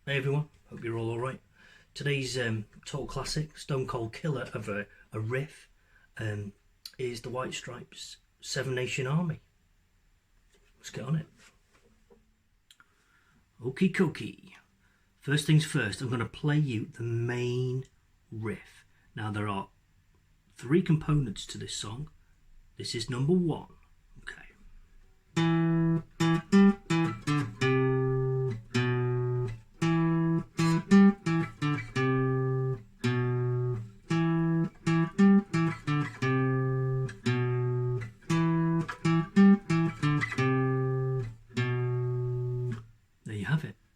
Hey everyone, hope you're all alright. Today's total classic, stone cold killer of a riff is the White Stripes' Seven Nation Army. Let's get on it. Okie dokie. First things first, I'm going to play you the main riff. Now there are 3 components to this song. This is number 1.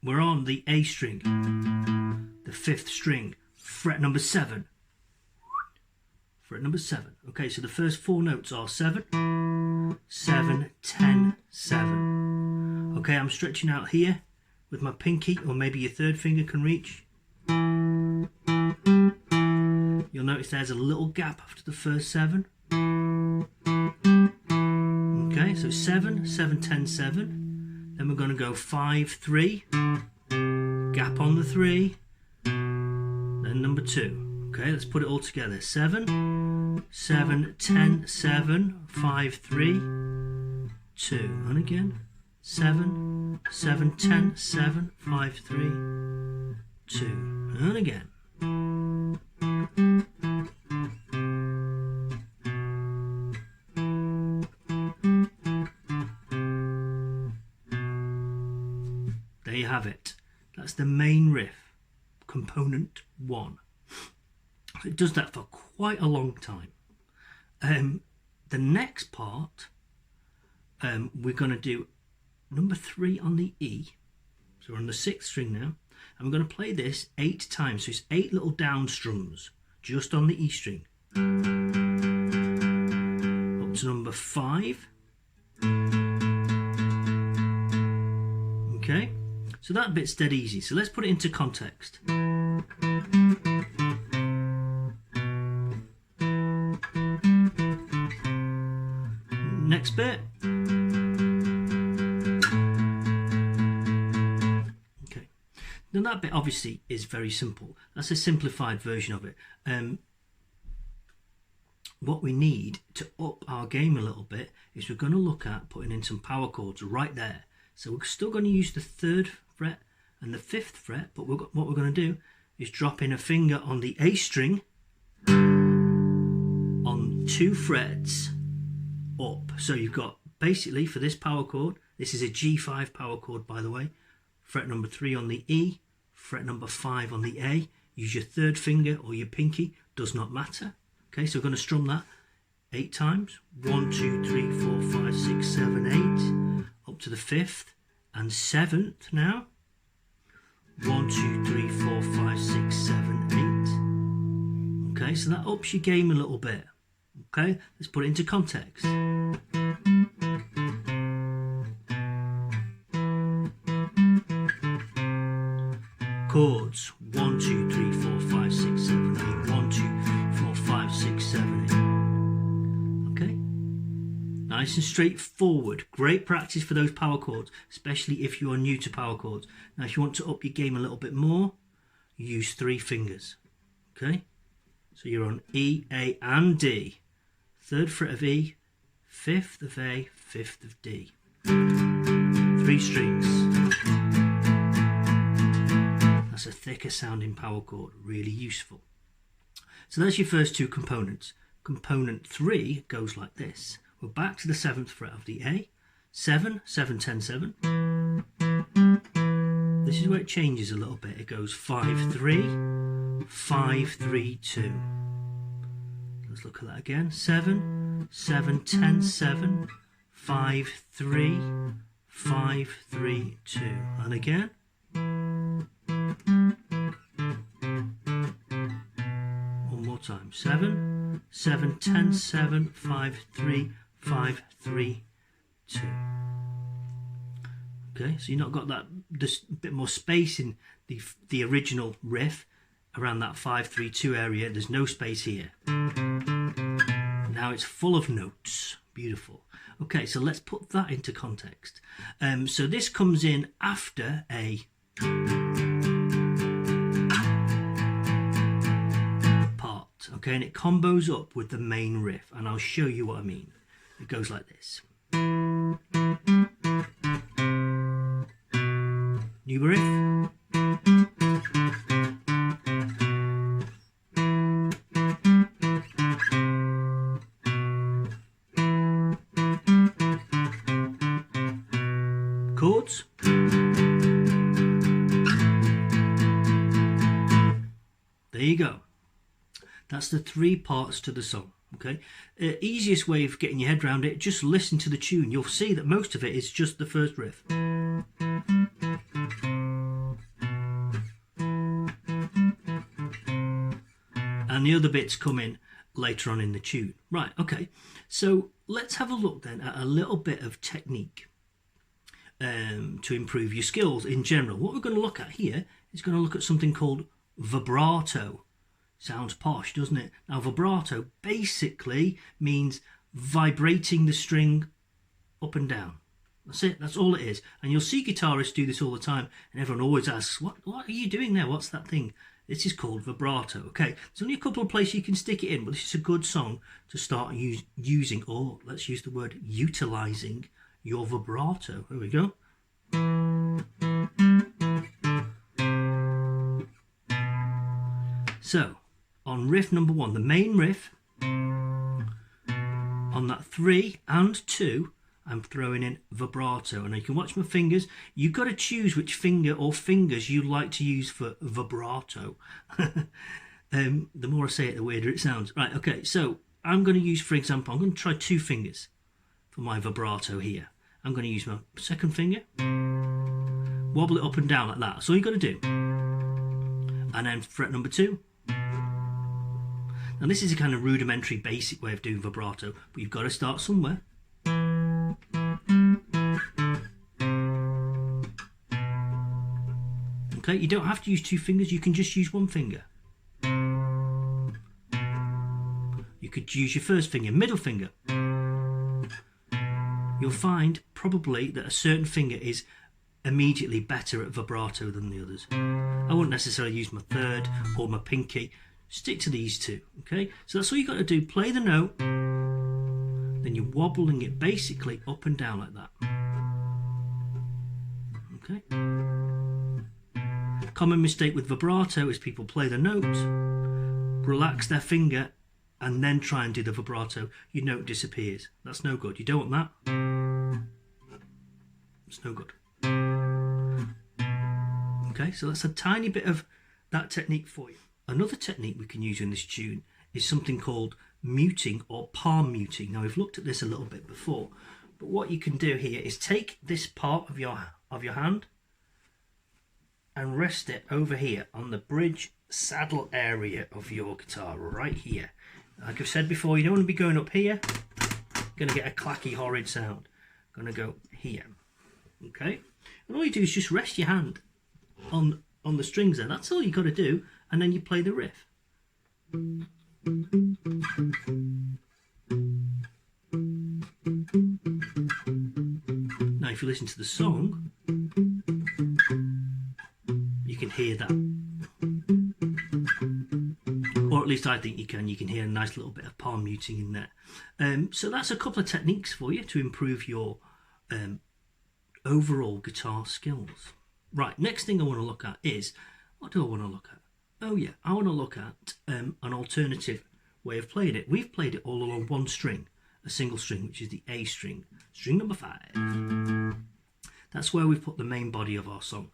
We're on the A string, the 5th string, fret number 7. Fret number 7. Okay, so the first 4 notes are 7, 7, 10, 7. Okay, I'm stretching out here with my pinky, or maybe your 3rd finger can reach. You'll notice there's a little gap after the first 7. Okay, so 7, 7, 10, 7. Then we're going to go 5, 3, gap on the 3, then number 2. Okay, let's put it all together. 7, 7, 10, 7, 5, 3, 2. And again, 7, 7, 10, 7, 5, 3, 2. And again. There you have it. That's the main riff, component 1. It does that for quite a long time. The next part, we're going to do number 3 on the E. So we're on the 6th string now. And we're going to play this 8 times. So it's 8 little down strums just on the E string. Up to number 5. Okay. So that bit's dead easy. So let's put it into context. Next bit. Okay. Now that bit obviously is very simple. That's a simplified version of it. What we need to up our game a little bit is we're going to look at putting in some power chords right there. So we're still going to use the 3rd fret and the 5th fret, but what we're going to do is drop in a finger on the A string on 2 frets up. So you've got, basically for this power chord, this is a G5 power chord by the way, fret number 3 on the E, fret number 5 on the A. Use your 3rd finger or your pinky, does not matter. Okay, so we're going to strum that 8 times. 1, 2, 3, 4, 5, 6, 7, 8. Up to the 5th and 7th now. 1, 2, 3, 4, 5, 6, 7, 8. Okay, so that ups your game a little bit. Okay, let's put it into context. Chords 1, 2, 3, 4, 5, 6, 7, 8. 1, 2, 4, 5, 6, 7, 8. Okay, nice and straightforward. Great practice for those power chords, especially if you are new to power chords. Now if you want to up your game a little bit more, use 3 fingers. Okay, so you're on E, A and D. 3rd fret of E, 5th of A, 5th of D. 3 strings. That's a thicker sounding power chord, really useful. So that's your first 2 components. Component 3 goes like this. We're back to the 7th fret of the A. 7, 7, 10, 7. This is where it changes a little bit. It goes 5, 3, 5, 3, 2. Let's look at that again. 7, 7, 10, 7, 5, 3, 5, 3, 2. And again. One more time. 7, 7, 10, 7, 5, 3, 5, 3, 2. Okay, so you've not got that, this bit more space in the original riff around that 5, 3, 2 area. There's no space here. Now it's full of notes. Beautiful. Okay, so let's put that into context. So this comes in after a Okay, and it combos up with the main riff, and I'll show you what I mean. It goes like this. New riff. Chords. There you go. That's the 3 parts to the song. Okay, easiest way of getting your head around it, just listen to the tune. You'll see that most of it is just the first riff. And the other bits come in later on in the tune. Right, okay, so let's have a look then at a little bit of technique to improve your skills in general. What we're going to look at here is going to look at something called vibrato. Sounds posh, doesn't it? Now, vibrato basically means vibrating the string up and down. That's it. That's all it is. And you'll see guitarists do this all the time, and everyone always asks, what are you doing there? What's that thing? This is called vibrato. Okay, there's only a couple of places you can stick it in, but this is a good song to start using, or let's use the word utilizing, your vibrato. There we go. So, on riff number 1, the main riff, on that 3 and 2, I'm throwing in vibrato. And you can watch my fingers. You've got to choose which finger or fingers you like to use for vibrato. The more I say it, the weirder it sounds. Right, okay, so I'm going to use, for example, I'm going to try 2 fingers for my vibrato here. I'm going to use my second finger, wobble it up and down like that. That's all you've got to do. And then fret number 2. Now this is a kind of rudimentary, basic way of doing vibrato, but you've got to start somewhere. Okay, you don't have to use 2 fingers, you can just use 1 finger. You could use your first finger, middle finger. You'll find probably that a certain finger is immediately better at vibrato than the others. I wouldn't necessarily use my third or my pinky. Stick to these 2, okay? So that's all you got to do. Play the note, then you're wobbling it basically up and down like that. Okay? Common mistake with vibrato is people play the note, relax their finger, and then try and do the vibrato. Your note disappears. That's no good. You don't want that. It's no good. Okay, so that's a tiny bit of that technique for you. Another technique we can use in this tune is something called muting or palm muting. Now, we've looked at this a little bit before, but what you can do here is take this part of your hand and rest it over here on the bridge saddle area of your guitar, right here. Like I've said before, you don't want to be going up here. You're going to get a clacky, horrid sound. I'm going to go here, okay? And all you do is just rest your hand on the strings there. That's all you got to do. And then you play the riff. Now if you listen to the song, you can hear that. Or at least I think you can. You can hear a nice little bit of palm muting in there. So that's a couple of techniques for you to improve your overall guitar skills. Right, next thing I want to look at is, what do I want to look at? Oh yeah, I want to look at an alternative way of playing it. We've played it all along 1 string, a single string, which is the A string, string number 5. That's where we've put the main body of our song.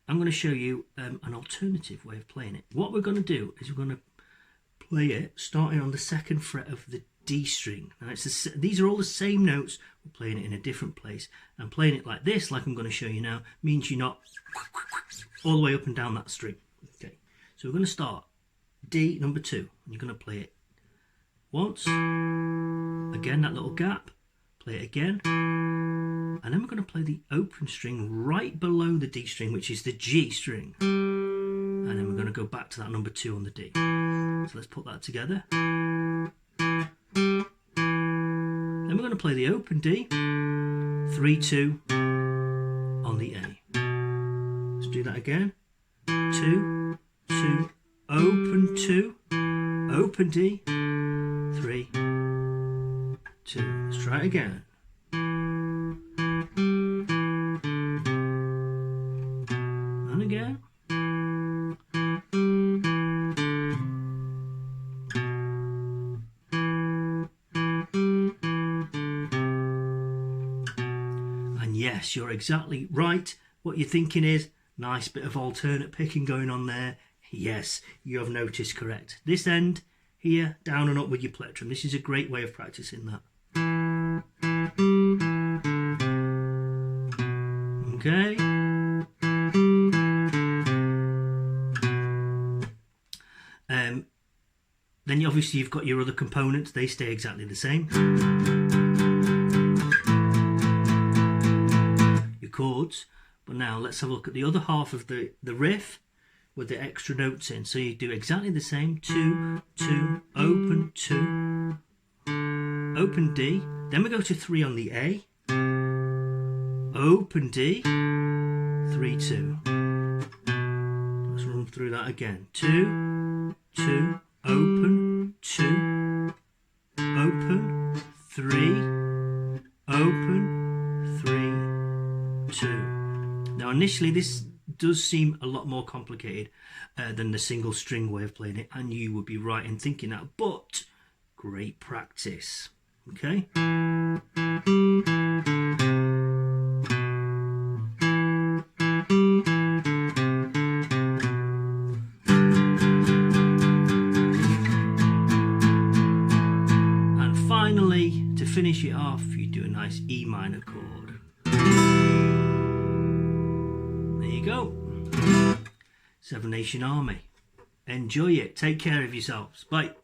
I'm going to show you an alternative way of playing it. What we're going to do is we're going to play it starting on the 2nd fret of the D string. Now these are all the same notes. We're playing it in a different place. And playing it like this, like I'm going to show you now, means you're not all the way up and down that string. Okay. So we're going to start D number 2, and you're going to play it once, again that little gap, play it again, and then we're going to play the open string right below the D string, which is the G string, and then we're going to go back to that number 2 on the D. So let's put that together. Then we're going to play the open D, 3-2 on the A. Let's do that again. 2, 2, open 2, open D, 3, 2. Let's try it again. And again. And yes, you're exactly right. What you're thinking is, nice bit of alternate picking going on there. Yes, you have noticed correct. This end here, down and up with your plectrum. This is a great way of practicing that. Okay. Then obviously you've got your other components. They stay exactly the same. Your chords. But now let's have a look at the other half of the riff with the extra notes in. So you do exactly the same. 2, 2, open, 2, open D. Then we go to 3 on the A. Open D, 3, 2. Let's run through that again. 2, 2, open, 2, open, 3, open, 3, 2. Now initially this does seem a lot more complicated than the single string way of playing it, and you would be right in thinking that, but great practice. Okay. And finally, to finish it off, you do a nice E minor chord. There you go. Seven Nation Army. Enjoy it. Take care of yourselves. Bye.